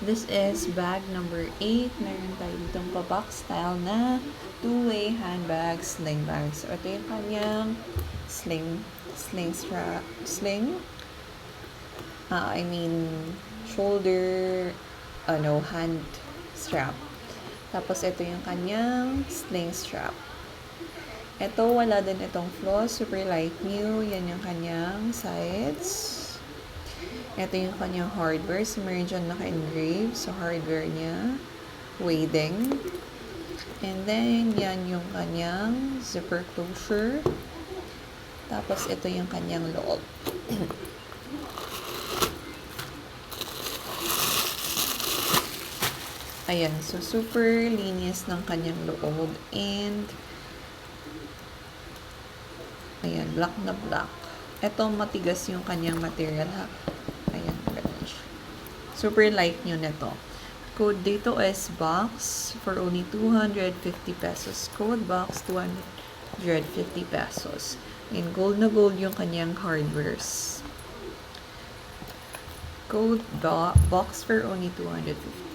This is bag number 8. Meron tayo ditong pa-box style na two-way handbag, sling bag. So, ito yung kanyang I mean, shoulder, hand strap. Tapos, ito yung kanyang sling strap. Ito, wala din itong flaws. Super light new. Yan yung kanyang sides. Ito yung kanyang hardware. So, meron dyan naka-engrave. So, hardware niya. Wading. And then, yan yung kanyang zipper closure. Tapos, ito yung kanyang loob. Ayan. So, super linis ng kanyang loob. And, ayan, black na black. Ito, matigas yung kanyang material, ha? Ayan, ganun siya. Super light nyo nito. Code dito is box for only 250 pesos. Code box 250 pesos. And gold na gold yung kanyang hardwares. Code box for only 250.